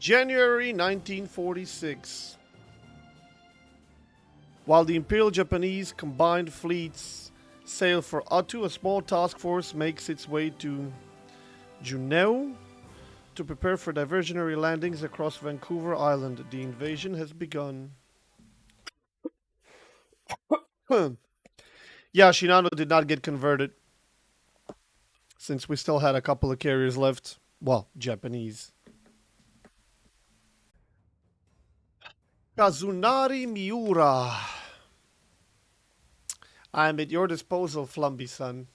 January 1946. While the Imperial Japanese combined fleets sail for Atu, a small task force makes its way to Juneau to prepare for diversionary landings across Vancouver Island. The invasion has begun. Yeah, Shinano did not get converted since we still had a couple of carriers left. Well, Japanese. Kazunari Miura. I am at your disposal, Flumby-san.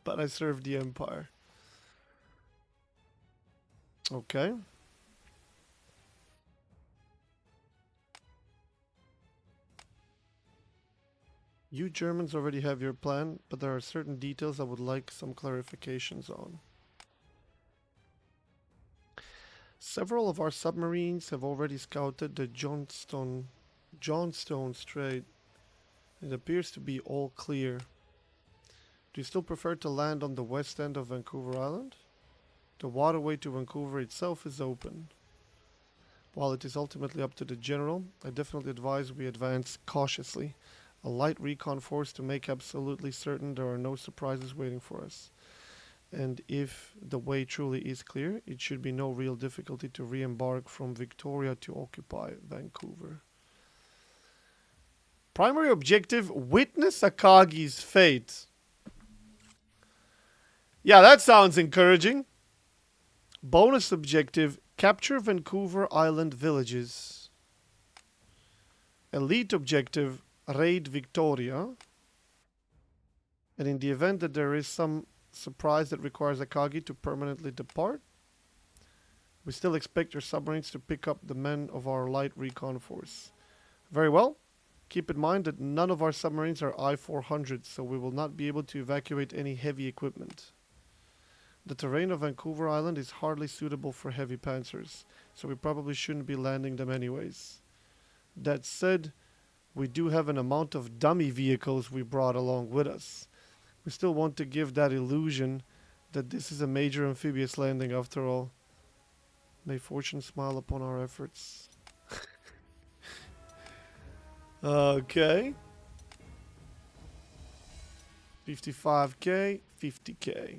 But I serve the Empire. Okay. You Germans already have your plan, but there are certain details I would like some clarifications on. Several of our submarines have already scouted the Johnstone Strait. It appears to be all clear. Do you still prefer to land on the west end of Vancouver Island? The waterway to Vancouver itself is open. While it is ultimately up to the general, I definitely advise we advance cautiously. A light recon force to make absolutely certain there are no surprises waiting for us. And if the way truly is clear, it should be no real difficulty to re-embark from Victoria to occupy Vancouver. Primary objective, witness Akagi's fate. Yeah, that sounds encouraging. Bonus objective, capture Vancouver Island villages. Elite objective, raid Victoria. And in the event that there is some surprise that requires Akagi to permanently depart, we still expect your submarines to pick up the men of our light recon force. Very well. Keep in mind that none of our submarines are I-400s, so we will not be able to evacuate any heavy equipment. The terrain of Vancouver Island is hardly suitable for heavy panzers, so we probably shouldn't be landing them anyways. That said, we do have an amount of dummy vehicles we brought along with us. We still want to give that illusion that this is a major amphibious landing after all. May fortune smile upon our efforts. Okay. 55k, 50k.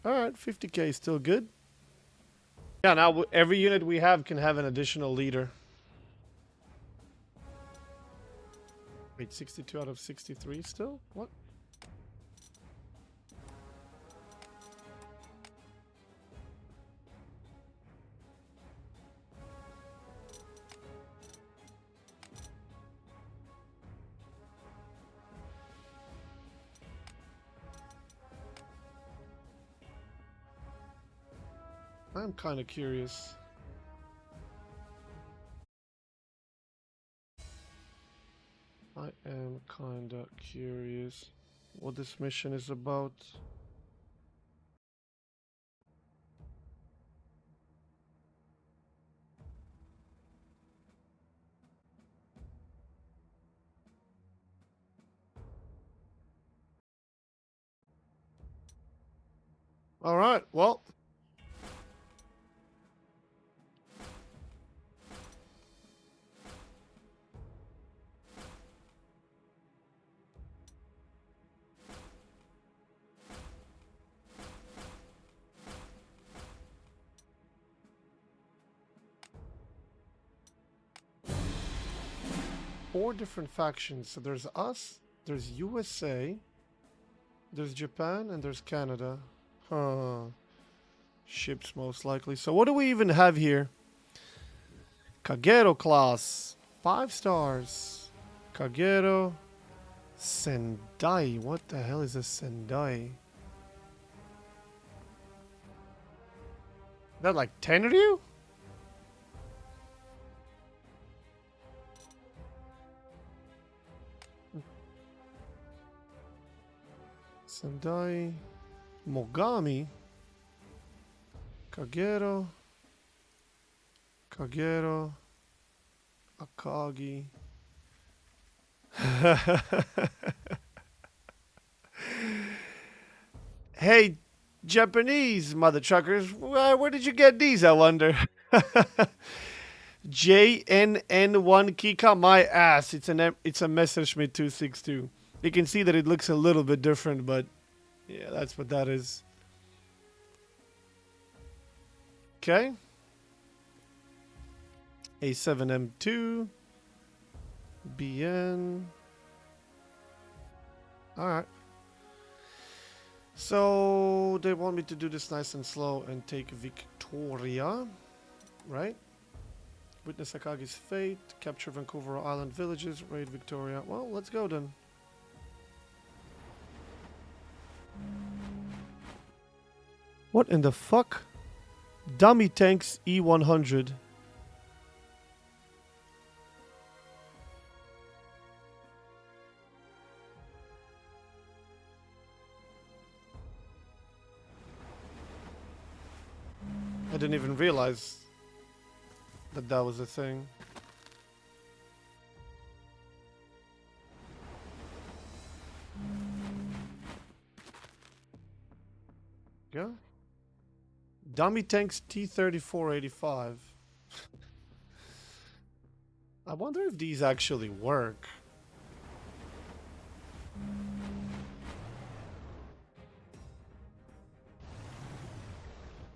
Alright, 50k is still good. Yeah, now every unit we have can have an additional leader. Wait, 62 out of 63 still? What? I'm kind of curious. I am kind of curious what this mission is about. All right, well. Four different factions. So there's us, there's USA, there's Japan, and there's Canada. Huh. Ships most likely. So what do we even have here? Kagero class. 5 stars. Kagero. Sendai. What the hell is a Sendai? Is that like Tenryu? Sendai. Mogami. Kagero. Kagero. Akagi. Hey, Japanese mother truckers, where did you get these, I wonder? JNN1 Kika, my ass. It's a Messerschmitt 262. You can see that it looks a little bit different, but yeah, that's what that is. Okay. A7M2. BN. Alright. So they want me to do this nice and slow and take Victoria. Right? Witness Akagi's fate. Capture Vancouver Island villages. Raid Victoria. Well, let's go then. What in the fuck? Dummy tanks E100. I didn't even realize that that was a thing. Yeah. Dummy tanks T-3485. I wonder if these actually work.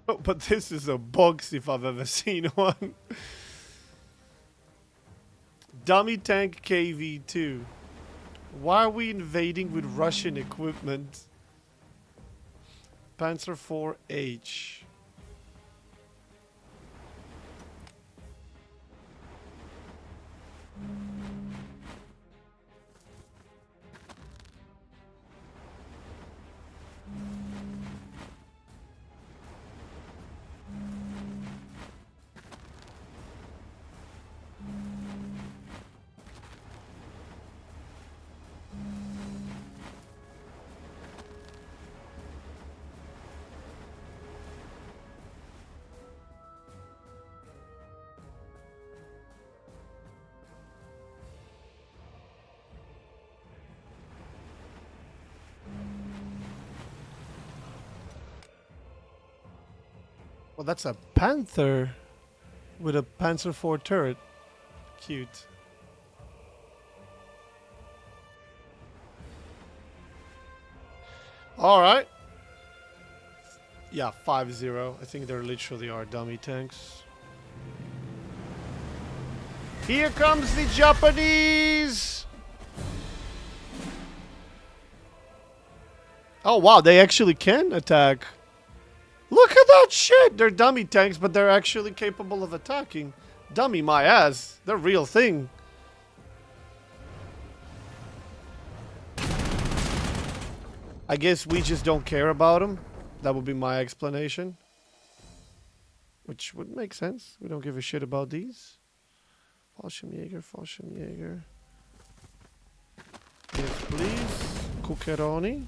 Oh, but this is a box if I've ever seen one. Dummy tank KV-2. Why are we invading with Russian equipment? Panzer IV H. Well, that's a Panther with a Panzer IV turret. Cute. Alright. Yeah, 5-0. I think there literally are dummy tanks. Here comes the Japanese! Oh wow, they actually can attack. Look at that shit! They're dummy tanks, but they're actually capable of attacking. Dummy my ass. They're real thing. I guess we just don't care about them. That would be my explanation. Which would make sense. We don't give a shit about these. Fallschirmjäger, Fallschirmjäger. Yes, please. Cuccheroni.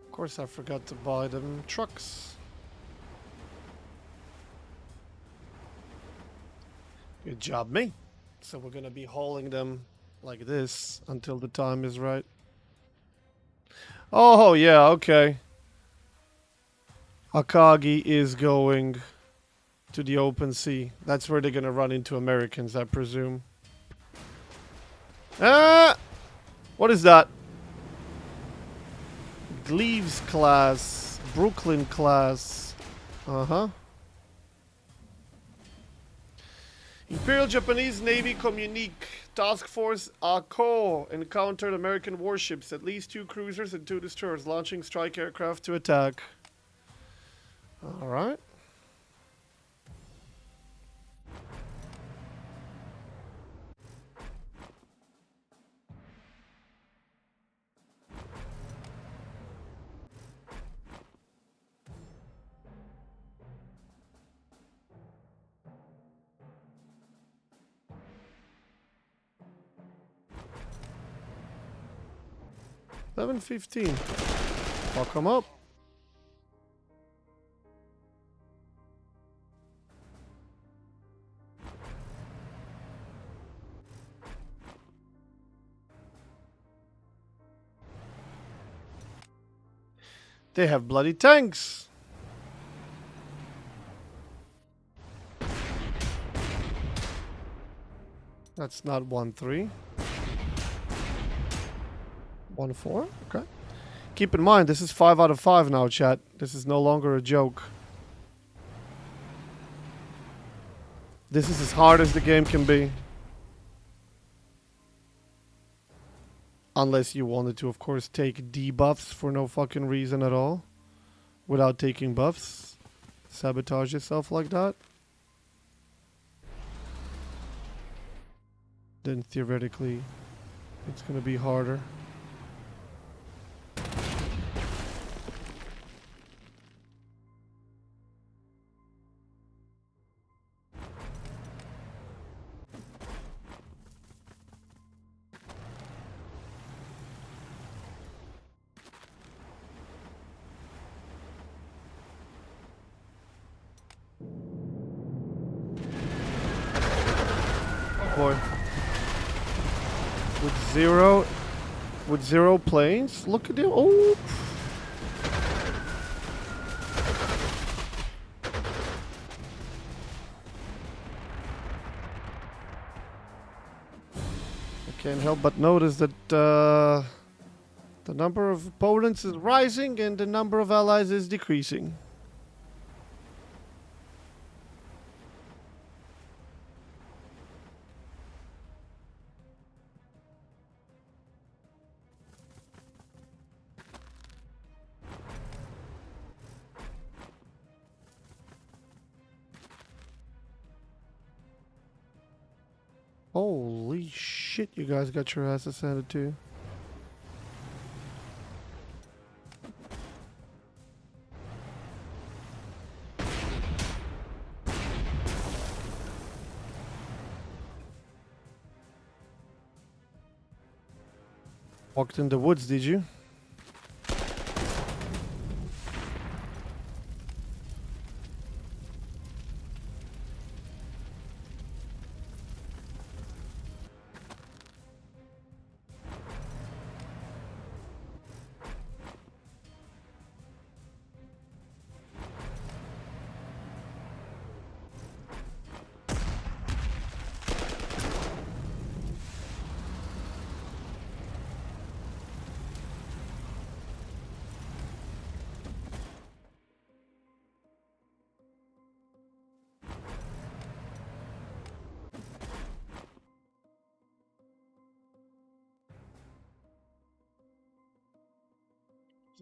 Of course, I forgot to buy them trucks. Good job, me. So we're gonna be hauling them like this until the time is right. Oh, yeah, okay. Akagi is going to the open sea. That's where they're gonna run into Americans, I presume. Ah! What is that? Gleaves class. Brooklyn class. Uh-huh. Imperial Japanese Navy Communique Task Force Akagi encountered American warships, at least 2 cruisers and 2 destroyers, launching strike aircraft to attack. Alright. $7.15. Fuck 'em up. They have bloody tanks. That's not 1-3. 1-4. Okay. Keep in mind, this is 5 out of 5 now, chat. This is no longer a joke. This is as hard as the game can be. Unless you wanted to, of course, take debuffs for no fucking reason at all. Without taking buffs. Sabotage yourself like that. Then theoretically, it's gonna be harder. Boy. With zero planes? Look at him. Oh! I can't help but notice that the number of opponents is rising and the number of allies is decreasing. Holy shit, you guys got your asses handed to. Walked in the woods, did you?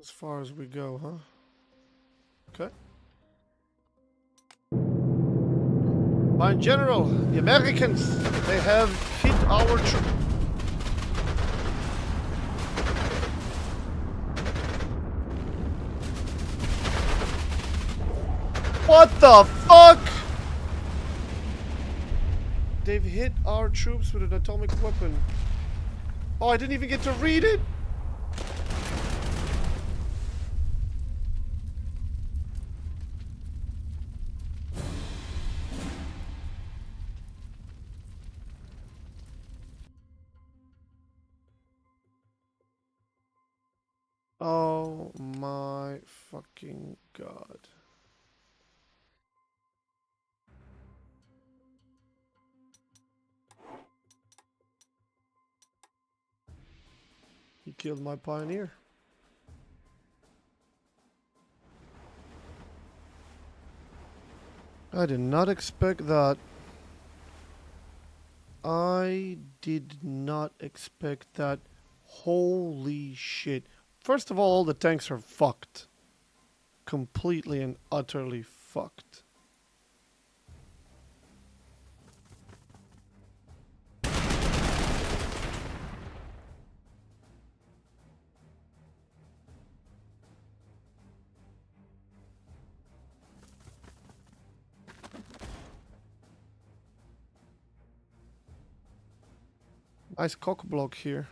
As far as we go, huh? Okay. My general, the Americans, they have hit our troops. What the fuck? They've hit our troops with an atomic weapon. Oh, I didn't even get to read it. Oh my fucking god. killed my pioneer. I did not expect that. I did not expect that. Holy shit. First of all the tanks are fucked. Completely and utterly fucked. Nice cock block here.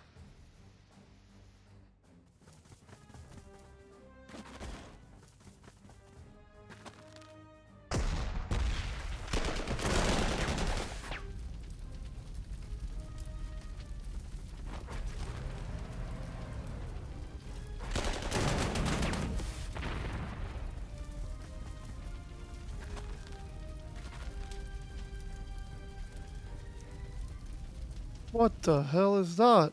What the hell is that?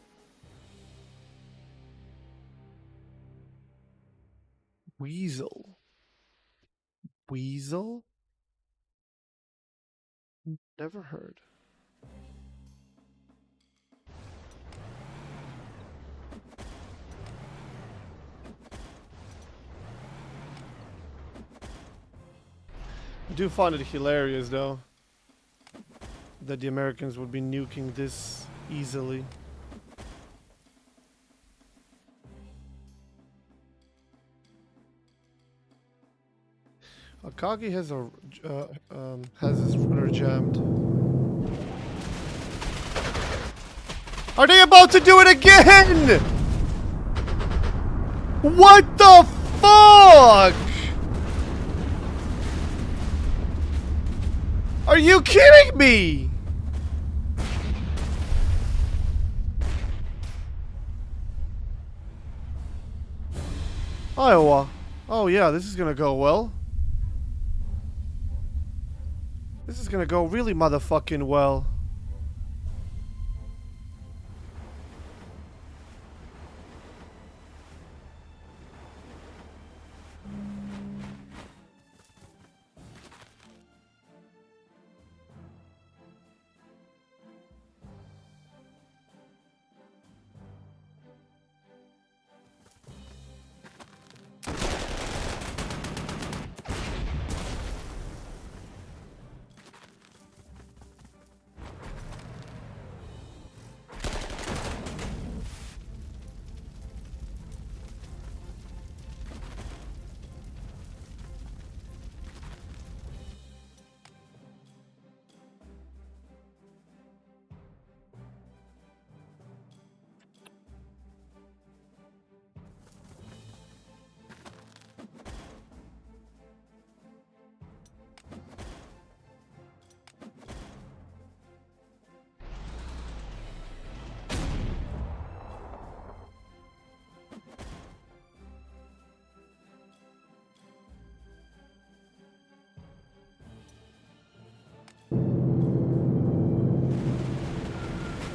Weasel. Weasel? Never heard. I do find it hilarious though that the Americans would be nuking this easily. Akagi has his runner jammed. Are they about to do it again? What the fuck? Are you kidding me? Iowa. Oh yeah, this is gonna go well. This is gonna go really motherfucking well.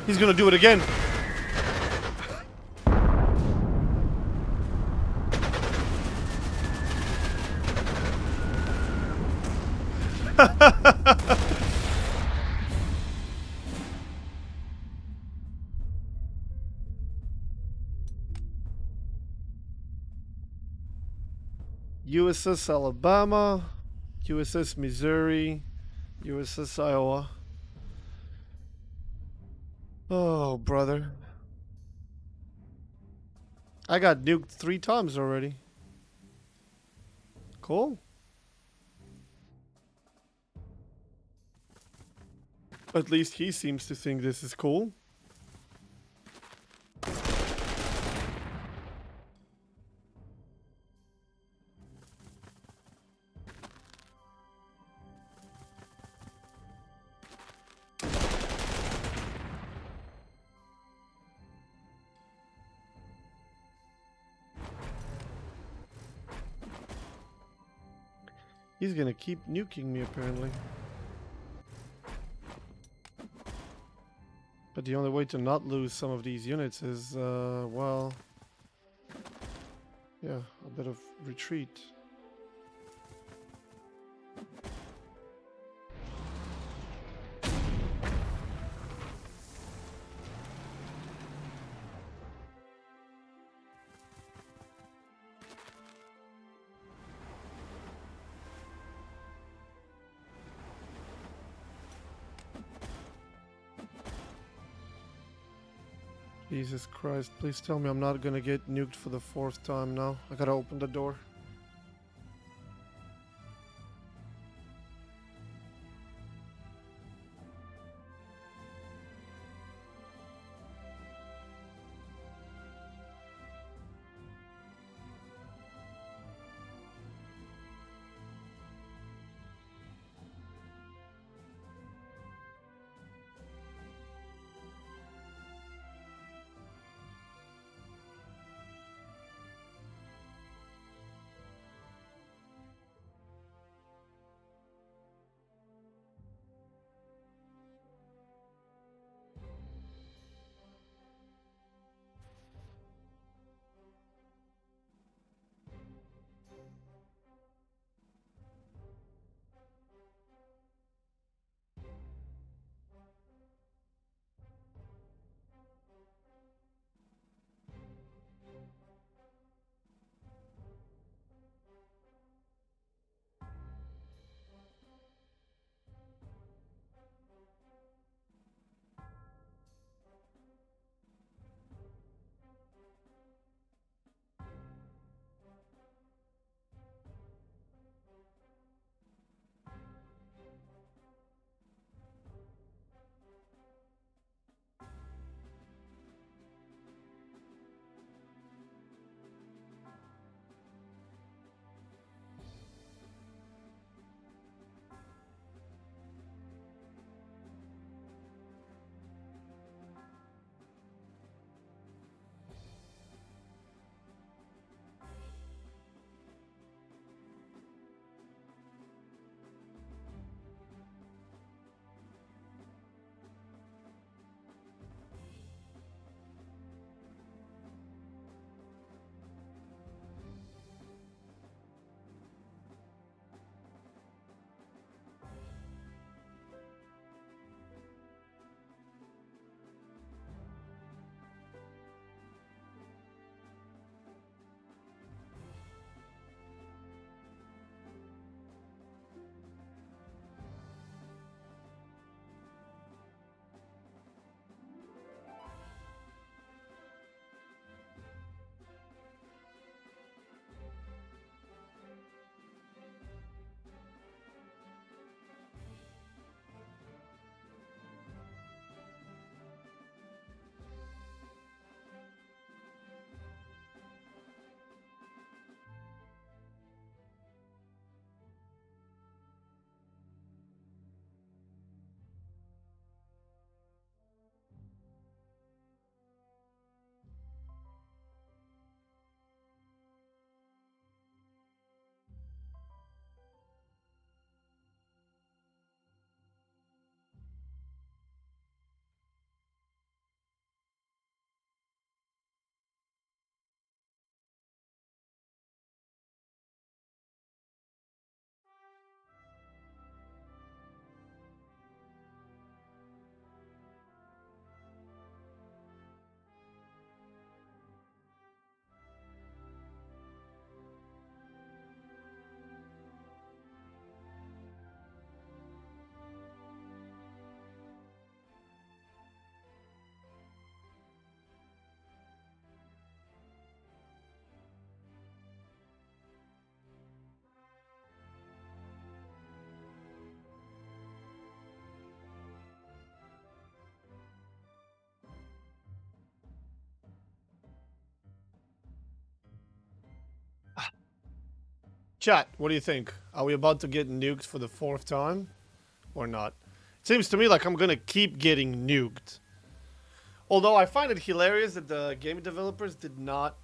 He's gonna do it again. USS Alabama, USS Missouri, USS Iowa. Oh, brother. I got nuked 3 times already. Cool. At least he seems to think this is cool. He's gonna keep nuking me, apparently. But the only way to not lose some of these units is, well, Yeah, a bit of retreat. Jesus Christ, please tell me I'm not gonna get nuked for the 4th time now. I gotta open the door. Chat, what do you think? Are we about to get nuked for the 4th time? Or not? It seems to me like I'm gonna keep getting nuked. Although I find it hilarious that the game developers did not...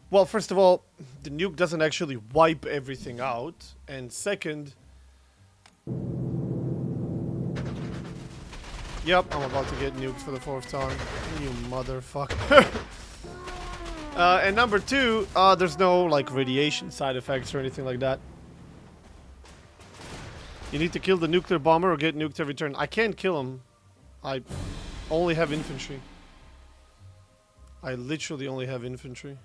Well, first of all, the nuke doesn't actually wipe everything out. And second... Yep, I'm about to get nuked for the 4th time. You motherfucker. And number two, there's no like radiation side effects or anything like that. You need to kill the nuclear bomber or get nuked every turn. I can't kill him. I only have infantry. I literally only have infantry.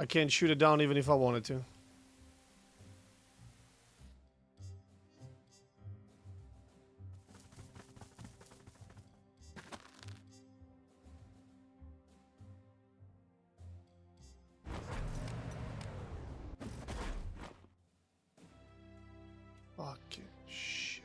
I can't shoot it down even if I wanted to. Fucking shit.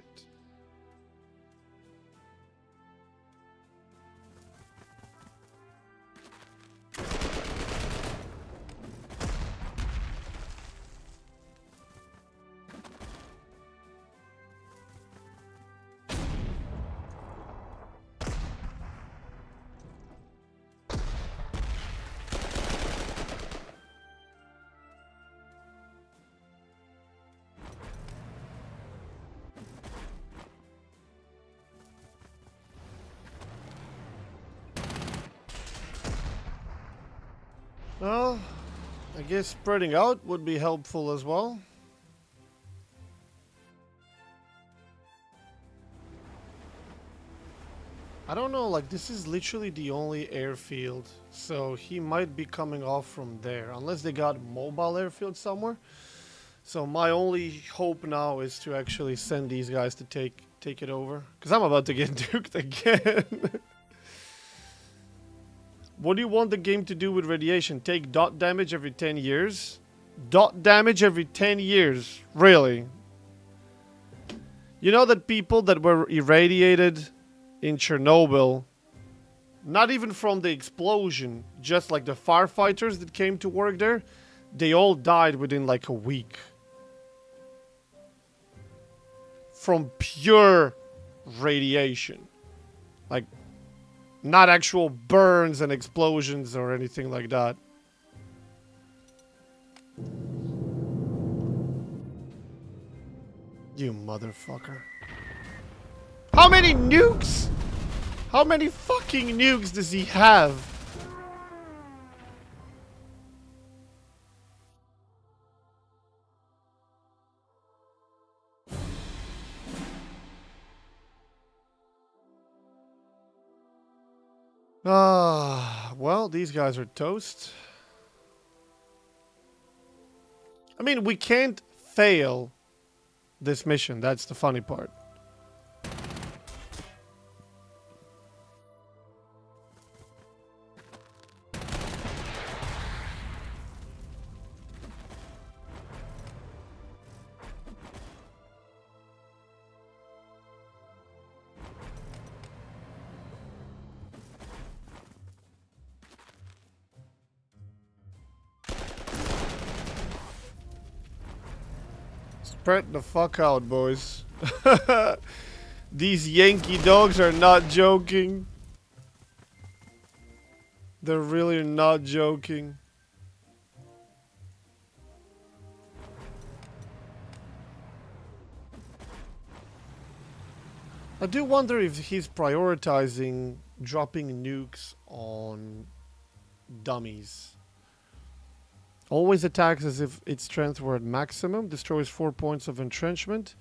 Well, I guess spreading out would be helpful as well. I don't know, like this is literally the only airfield, so he might be coming off from there, unless they got mobile airfield somewhere. So my only hope now is to actually send these guys to take it over, because I'm about to get duked again. What do you want the game to do with radiation? Take dot damage every 10 years? Dot damage every 10 years? Really? You know that people that were irradiated in Chernobyl, not even from the explosion, just like the firefighters that came to work there, they all died within like a week. From pure radiation. Like, not actual burns and explosions or anything like that. You motherfucker. How many nukes? How many fucking nukes does he have? Well, these guys are toast. I mean, we can't fail this mission. That's the funny part. Spread the fuck out, boys. These Yankee dogs are not joking. They're really not joking. I do wonder if he's prioritizing dropping nukes on dummies. Always attacks as if its strength were at maximum. Destroys 4 points of entrenchment.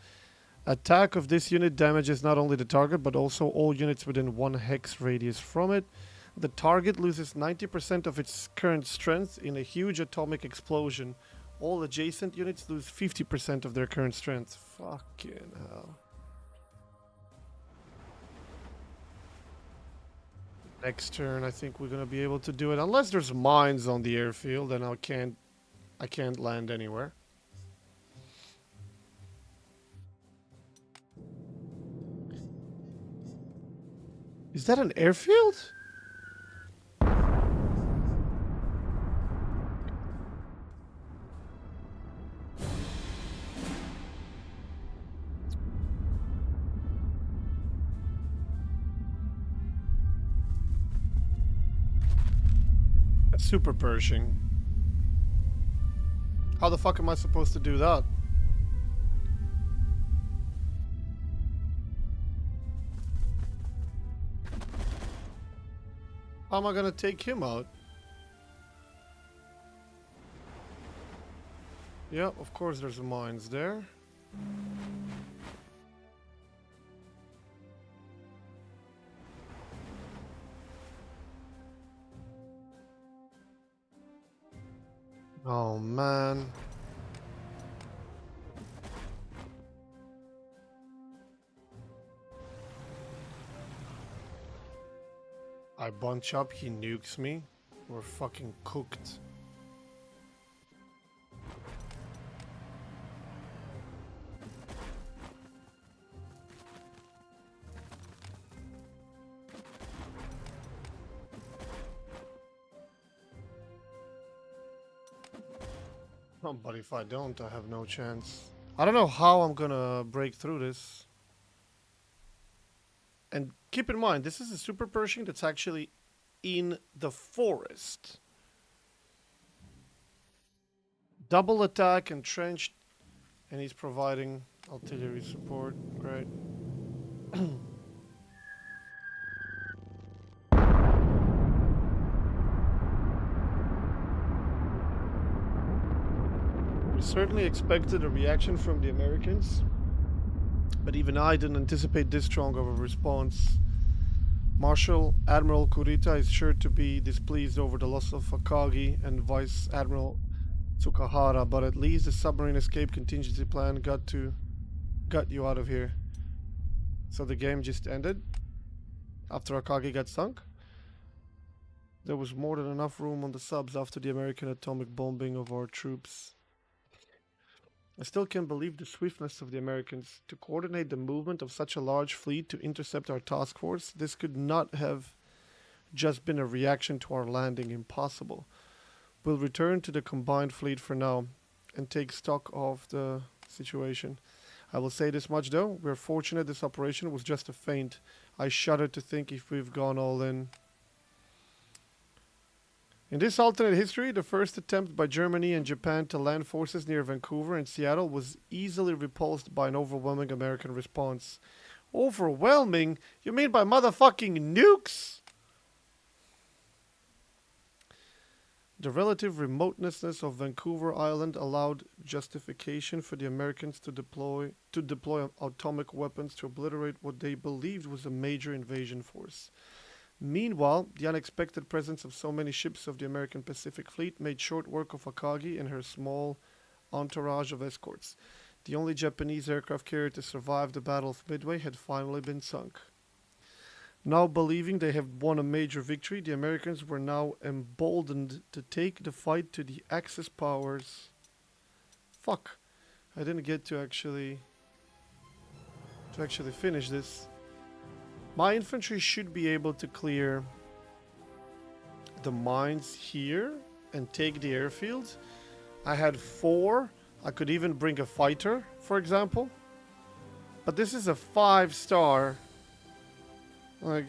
Attack of this unit damages not only the target, but also all units within 1 hex radius from it. The target loses 90% of its current strength in a huge atomic explosion. All adjacent units lose 50% of their current strength. Fucking hell. Next turn, I think we're gonna be able to do it. Unless there's mines on the airfield, and I can't land anywhere. Is that an airfield? Super Pershing. How the fuck am I supposed to do that? How am I gonna take him out? Yeah, of course there's mines there. Oh man. I bunch up, he nukes me. We're fucking cooked. Oh, but if I don't, I have no chance. I don't know how I'm gonna break through this. And keep in mind, this is a super Pershing that's actually in the forest. Double attack, entrenched, and he's providing artillery support. Great. We certainly expected a reaction from the Americans, but even I didn't anticipate this strong of a response. Marshal Admiral Kurita is sure to be displeased over the loss of Akagi and Vice Admiral Tsukahara, but at least the submarine escape contingency plan got you out of here. So the game just ended after Akagi got sunk. There was more than enough room on the subs after the American atomic bombing of our troops. I still can't believe the swiftness of the Americans to coordinate the movement of such a large fleet to intercept our task force. This could not have just been a reaction to our landing. Impossible. We'll return to the combined fleet for now and take stock of the situation. I will say this much though, we're fortunate this operation was just a feint. I shudder to think if we've gone all in. In this alternate history, the first attempt by Germany and Japan to land forces near Vancouver and Seattle was easily repulsed by an overwhelming American response. Overwhelming? You mean by motherfucking nukes? The relative remoteness of Vancouver Island allowed justification for the Americans to deploy atomic weapons to obliterate what they believed was a major invasion force. Meanwhile, the unexpected presence of so many ships of the American Pacific Fleet made short work of Akagi and her small entourage of escorts. The only Japanese aircraft carrier to survive the Battle of Midway had finally been sunk. Now believing they have won a major victory, the Americans were now emboldened to take the fight to the Axis powers. Fuck. I didn't get to actually finish this. My infantry should be able to clear the mines here and take the airfield. I had 4. I could even bring a fighter, for example. But this is a 5-star, like,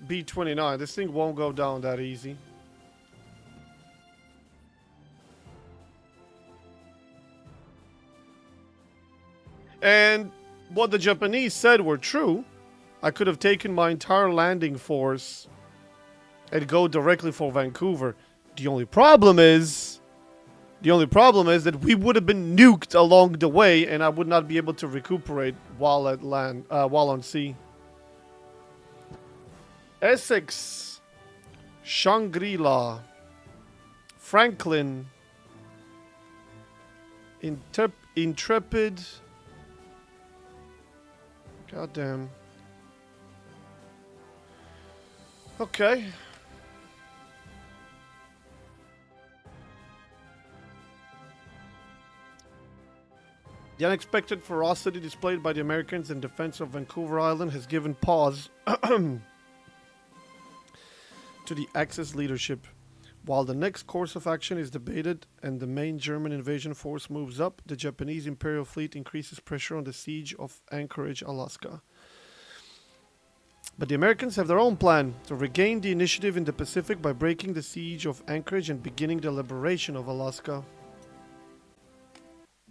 B-29. This thing won't go down that easy. And what the Japanese said were true. I could have taken my entire landing force and go directly for Vancouver. The only problem is that we would have been nuked along the way, and I would not be able to recuperate while at land, while on sea. Essex, Shangri-La, Franklin, Intrepid. Goddamn. Okay. The unexpected ferocity displayed by the Americans in defense of Vancouver Island has given pause to the Axis leadership. While the next course of action is debated and the main German invasion force moves up, the Japanese Imperial Fleet increases pressure on the siege of Anchorage, Alaska. But the Americans have their own plan to regain the initiative in the Pacific by breaking the siege of Anchorage and beginning the liberation of Alaska.